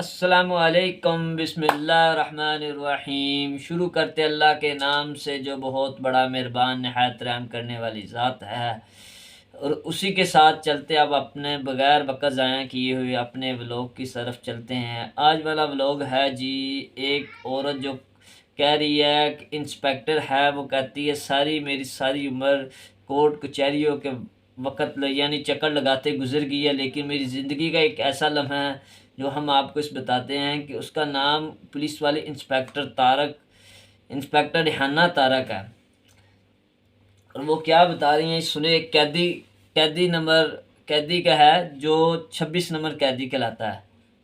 السلام علیکم، بسم اللہ الرحمن الرحیم۔ شروع کرتے اللہ کے نام سے جو بہت بڑا مہربان نہایت رحم کرنے والی ذات ہے، اور اسی کے ساتھ چلتے اب اپنے بغیر وقت ضائع کیے ہوئے اپنے ولوگ کی طرف چلتے ہیں۔ آج والا ولوگ ہے جی، ایک عورت جو کہہ رہی ہے کہ انسپیکٹر ہے، وہ کہتی ہے میری ساری عمر کورٹ کچہریوں کے وقت یعنی چکر لگاتے گزر گئی ہے، لیکن میری زندگی کا ایک ایسا لمحہ ہے جو ہم آپ کو اس بتاتے ہیں کہ اس کا نام پولیس والے انسپیکٹر ریحانہ طارق ہے، اور وہ کیا بتا رہی ہیں سنیں۔ ایک قیدی کا ہے جو 26 نمبر قیدی کہلاتا ہے،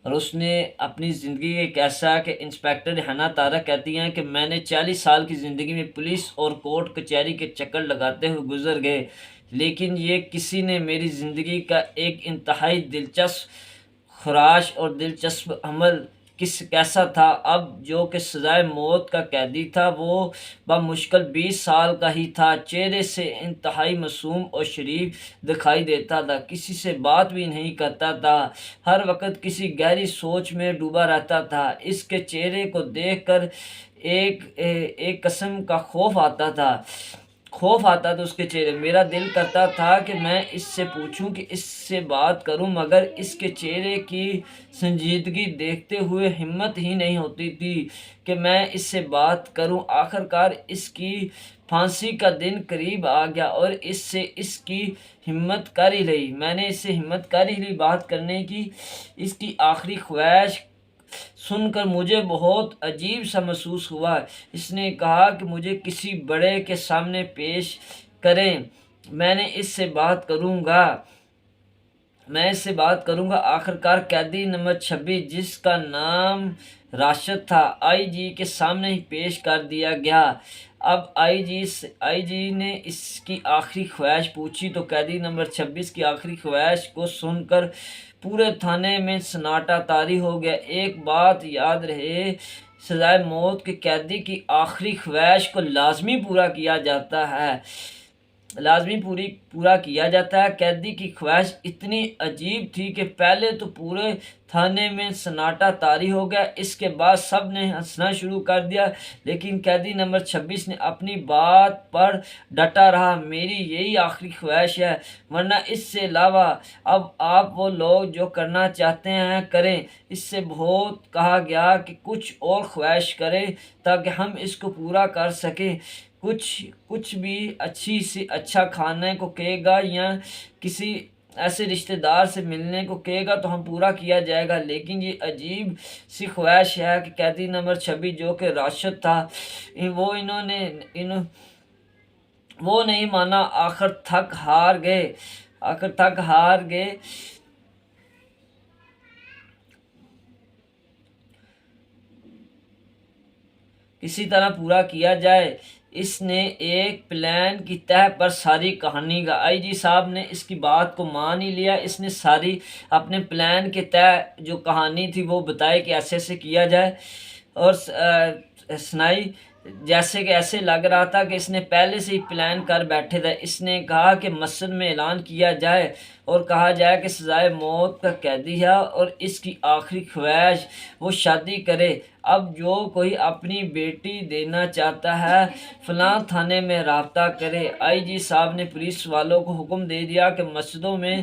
اور اس نے اپنی زندگی ایک ایسا کہ انسپیکٹر ریحانہ طارق کہتی ہیں کہ میں نے 40 سال کی زندگی میں پولیس اور کورٹ کچہری کے چکر لگاتے ہوئے گزر گئے، لیکن یہ کسی نے میری زندگی کا ایک انتہائی دلچسپ خراش اور دلچسپ عمل کیسا تھا۔ اب جو کہ سزائے موت کا قیدی تھا، وہ بمشکل 20 سال کا ہی تھا، چہرے سے انتہائی معصوم اور شریف دکھائی دیتا تھا، کسی سے بات بھی نہیں کرتا تھا، ہر وقت کسی گہری سوچ میں ڈوبا رہتا تھا۔ اس کے چہرے کو دیکھ کر ایک قسم کا خوف آتا تھا اس کے چہرے۔ میرا دل کرتا تھا کہ میں اس سے پوچھوں، کہ اس سے بات کروں، مگر اس کے چہرے کی سنجیدگی دیکھتے ہوئے ہمت ہی نہیں ہوتی تھی کہ میں اس سے بات کروں۔ آخرکار اس کی پھانسی کا دن قریب آ گیا، اور اس کی ہمت کر ہی لی میں نے اس سے ہمت کر ہی لی بات کرنے کی۔ اس کی آخری خواہش سن کر مجھے بہت عجیب سا محسوس ہوا۔ اس نے کہا کہ مجھے کسی بڑے کے سامنے پیش کریں، میں اس سے بات کروں گا۔ آخرکار قیدی نمبر 26، جس کا نام راشد تھا، آئی جی کے سامنے ہی پیش کر دیا گیا۔ اب آئی جی نے اس کی آخری خواہش پوچھی تو قیدی نمبر 26 کی آخری خواہش کو سن کر پورے تھانے میں سناٹا طاری ہو گیا۔ ایک بات یاد رہے، سزائے موت کے قیدی کی آخری خواہش کو لازمی پورا کیا جاتا ہے۔ قیدی کی خواہش اتنی عجیب تھی کہ پہلے تو پورے تھانے میں سناٹا طاری ہو گیا، اس کے بعد سب نے ہنسنا شروع کر دیا، لیکن قیدی نمبر 26 نے اپنی بات پر ڈٹا رہا۔ میری یہی آخری خواہش ہے، ورنہ اس سے علاوہ اب آپ وہ لوگ جو کرنا چاہتے ہیں کریں۔ اس سے بہت کہا گیا کہ کچھ اور خواہش کریں تاکہ ہم اس کو پورا کر سکیں۔ کچھ بھی اچھی سے اچھا کھانے کو کہے گا یا کسی ایسے رشتہ دار سے ملنے کو کہے گا تو ہم پورا کیا جائے گا، لیکن یہ عجیب سی خواہش ہے کہ قیدی نمبر 26 جو کہ راشد تھا، وہ نہیں مانا، آخر تھک ہار گئے۔ کسی طرح پورا کیا جائے۔ اس نے ایک پلان کی تہہ پر ساری کہانی کا آئی جی صاحب نے اس کی بات کو مان ہی لیا۔ اس نے ساری اپنے پلان کے تہہ جو کہانی تھی وہ بتائی کہ ایسے کیا جائے، اور سنائی جیسے کہ ایسے لگ رہا تھا کہ اس نے پہلے سے ہی پلان کر بیٹھے تھے۔ اس نے کہا کہ مسجد میں اعلان کیا جائے اور کہا جائے کہ سزائے موت کا قیدی ہے اور اس کی آخری خواہش وہ شادی کرے۔ اب جو کوئی اپنی بیٹی دینا چاہتا ہے فلاں تھانے میں رابطہ کرے۔ آئی جی صاحب نے پولیس والوں کو حکم دے دیا کہ مسجدوں میں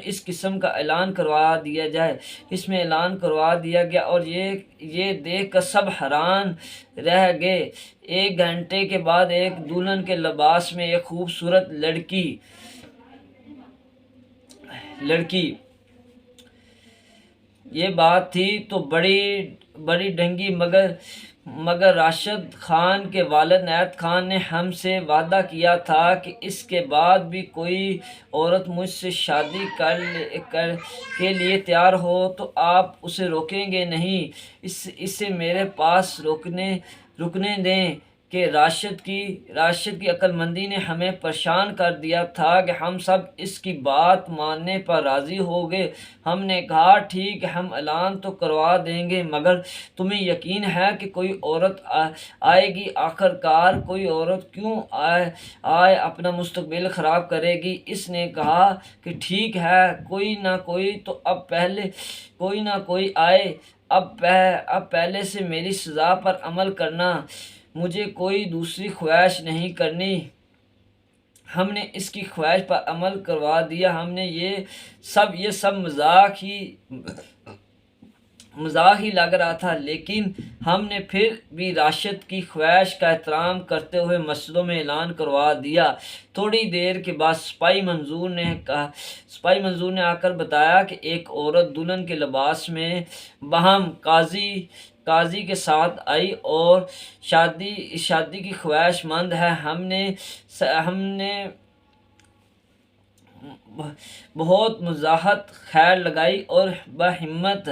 اس قسم کا اعلان کروا دیا جائے۔ اس میں اعلان کروا دیا گیا، اور یہ دیکھ کر سب حیران رہ گئے۔ 1 گھنٹے کے بعد ایک دلہن کے لباس میں ایک خوبصورت لڑکی یہ بات تھی تو بڑی ڈھنگی، مگر راشد خان کے والد عنایت خان نے ہم سے وعدہ کیا تھا کہ اس کے بعد بھی کوئی عورت مجھ سے شادی کے لیے تیار ہو تو آپ اسے روکیں گے نہیں، اسے میرے پاس رکنے دیں۔ کہ راشد کی عقل مندی نے ہمیں پریشان کر دیا تھا کہ ہم سب اس کی بات ماننے پر راضی ہو گئے۔ ہم نے کہا ٹھیک ہے، ہم اعلان تو کروا دیں گے، مگر تمہیں یقین ہے کہ کوئی عورت آئے گی؟ آخر کار کوئی عورت کیوں آئے اپنا مستقبل خراب کرے گی؟ اس نے کہا کہ ٹھیک ہے، کوئی نہ کوئی تو اب آئے۔ اب پہلے سے میری سزا پر عمل کرنا، مجھے کوئی دوسری خواہش نہیں کرنی۔ ہم نے اس کی خواہش پر عمل کروا دیا۔ ہم نے یہ سب مذاق ہی لگ رہا تھا، لیکن ہم نے پھر بھی راشد کی خواہش کا احترام کرتے ہوئے مسجدوں میں اعلان کروا دیا۔ تھوڑی دیر کے بعد سپاہی منظور نے آ کر بتایا کہ ایک عورت دلہن کے لباس میں باہم قاضی کے ساتھ آئی اور شادی کی خواہش مند ہے۔ ہم نے بہت وضاحت خیر لگائی اور باہمت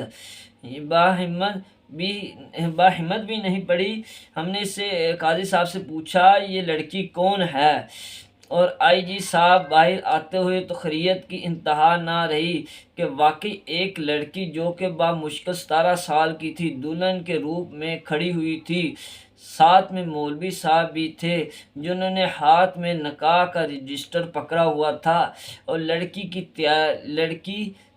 بھی نہیں پڑی۔ ہم نے اس سے قاضی صاحب سے پوچھا یہ لڑکی کون ہے، اور آئی جی صاحب باہر آتے ہوئے تو خیریت کی انتہا نہ رہی کہ واقعی ایک لڑکی جو کہ بامشکل 17 سال کی تھی دلہن کے روپ میں کھڑی ہوئی تھی۔ ساتھ میں مولوی صاحب بھی تھے جنہوں نے ہاتھ میں نکاح کا رجسٹر پکڑا ہوا تھا، اور لڑکی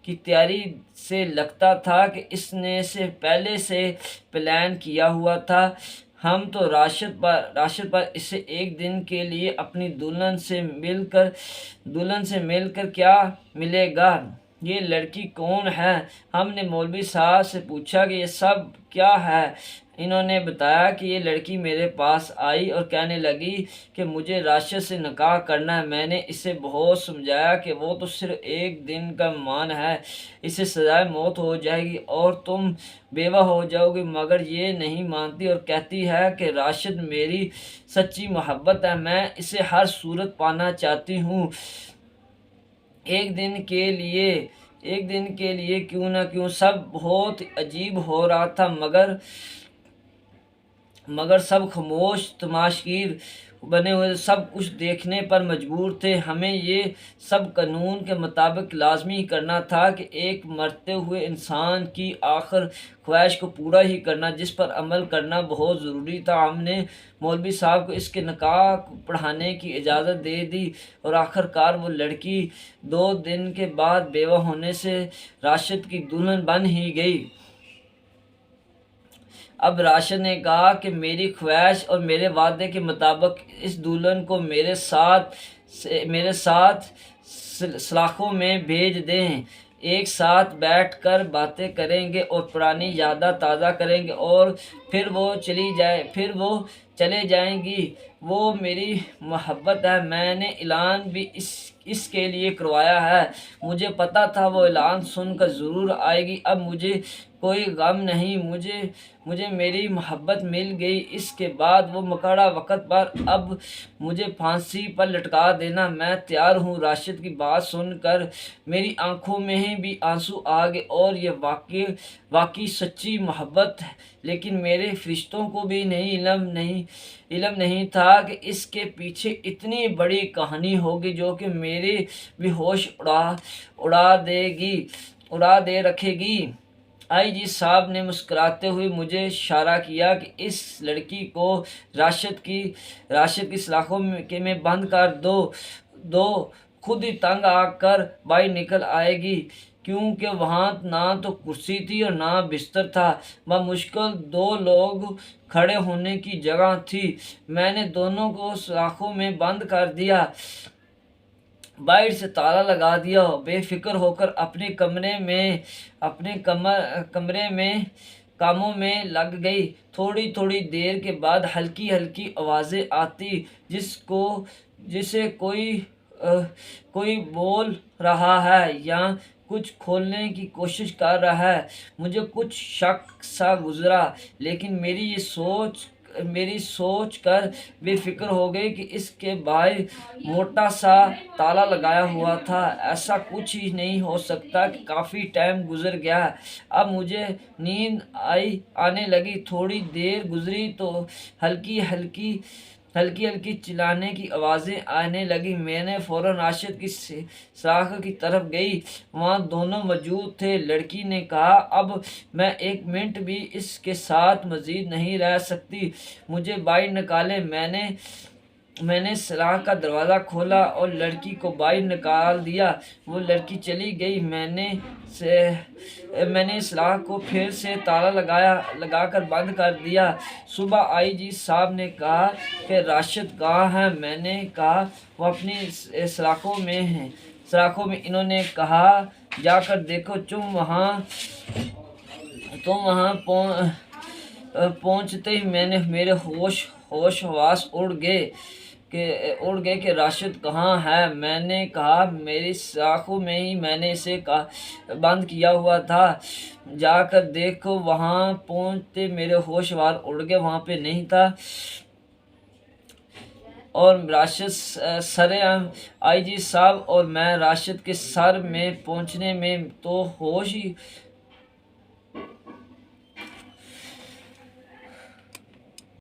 کی تیاری سے لگتا تھا کہ اس نے پہلے سے پلان کیا ہوا تھا۔ ہم تو راشد پر اسے ایک دن کے لیے اپنی دلہن سے مل کر کیا ملے گا؟ یہ لڑکی کون ہے؟ ہم نے مولوی صاحب سے پوچھا کہ یہ سب کیا ہے؟ انہوں نے بتایا کہ یہ لڑکی میرے پاس آئی اور کہنے لگی کہ مجھے راشد سے نکاح کرنا ہے۔ میں نے اسے بہت سمجھایا کہ وہ تو صرف ایک دن کا مہمان ہے، اسے سزائے موت ہو جائے گی اور تم بیوہ ہو جاؤ گی، مگر یہ نہیں مانتی اور کہتی ہے کہ راشد میری سچی محبت ہے، میں اسے ہر صورت پانا چاہتی ہوں۔ ایک دن کے لیے کیوں نہ کیوں۔ سب بہت عجیب ہو رہا تھا، مگر سب خاموش تماشاگیر بنے ہوئے سب کچھ دیکھنے پر مجبور تھے۔ ہمیں یہ سب قانون کے مطابق لازمی کرنا تھا کہ ایک مرتے ہوئے انسان کی آخر خواہش کو پورا ہی کرنا، جس پر عمل کرنا بہت ضروری تھا۔ ہم نے مولوی صاحب کو اس کے نکاح پڑھانے کی اجازت دے دی، اور آخر کار وہ لڑکی 2 دن کے بعد بیوہ ہونے سے راشد کی دلہن بن ہی گئی۔ اب راشد نے کہا کہ میری خواہش اور میرے وعدے کے مطابق اس دلہن کو میرے ساتھ سلاخوں میں بھیج دیں، ایک ساتھ بیٹھ کر باتیں کریں گے اور پرانی یادیں تازہ کریں گے، اور پھر وہ چلے جائیں گی۔ وہ میری محبت ہے، میں نے اعلان بھی اس کے لیے کروایا ہے، مجھے پتا تھا وہ اعلان سن کر ضرور آئے گی۔ اب مجھے کوئی غم نہیں، مجھے میری محبت مل گئی۔ اس کے بعد وہ مقررہ وقت پر اب مجھے پھانسی پر لٹکا دینا، میں تیار ہوں۔ راشد کی بات سن کر میری آنکھوں میں بھی آنسو آ گئے، اور یہ واقعی سچی محبت ہے، لیکن میرے فرشتوں کو بھی علم نہیں تھا کہ اس کے پیچھے اتنی بڑی کہانی ہوگی جو کہ میرے بھی ہوش اڑا دے رکھے گی۔ آئی جی صاحب نے مسکراتے ہوئے مجھے اشارہ کیا کہ اس لڑکی کو راشد کی سلاخوں میں بند کر دو، خود ہی تنگ آ کر باہر نکل آئے گی، کیونکہ وہاں نہ تو کرسی تھی اور نہ بستر تھا، بمشکل 2 لوگ کھڑے ہونے کی جگہ تھی۔ میں نے دونوں کو سلاخوں میں بند کر دیا، باہر سے تالا لگا دیا، بے فکر ہو کر اپنے کمرے میں کاموں میں لگ گئی۔ تھوڑی دیر کے بعد ہلکی آوازیں آتی جیسے کوئی بول رہا ہے یا کچھ کھولنے کی کوشش کر رہا ہے۔ مجھے کچھ شک سا گزرا، لیکن میری یہ سوچ میری سوچ کر بے فکر ہو گئی کہ اس کے باہر موٹا سا تالا لگایا ہوا تھا۔ ایسا کچھ ہی نہیں ہو سکتا کہ کافی ٹائم گزر گیا، اب مجھے نیند آنے لگی۔ تھوڑی دیر گزری تو ہلکی ہلکی چلانے کی آوازیں آنے لگی۔ میں نے فوراً راشد کی ساکھ کی طرف گئی، وہاں دونوں موجود تھے۔ لڑکی نے کہا، اب میں ایک منٹ بھی اس کے ساتھ مزید نہیں رہ سکتی، مجھے باہر نکالیں۔ میں نے سلاخ کا دروازہ کھولا اور لڑکی کو باہر نکال دیا، وہ لڑکی چلی گئی۔ میں نے سلاخ کو پھر سے تالا لگا کر بند کر دیا۔ صبح آئی جی صاحب نے کہا کہ راشد کہاں ہے؟ میں نے کہا وہ اپنی سلاخوں میں ہے۔ انہوں نے کہا جا کر دیکھو۔ تم وہاں پہنچتے ہی میرے ہوش حواس اڑ گئے کہ راشد کہاں ہے۔ میں نے کہا میری سلاخوں میں ہی میں نے اسے بند کیا ہوا تھا، جا کر دیکھو۔ وہاں پہنچتے میرے ہوش اڑ گئے، وہاں پہ نہیں تھا۔ اور راشد آئی جی صاحب اور میں راشد کے سر میں پہنچنے میں تو ہوش ہی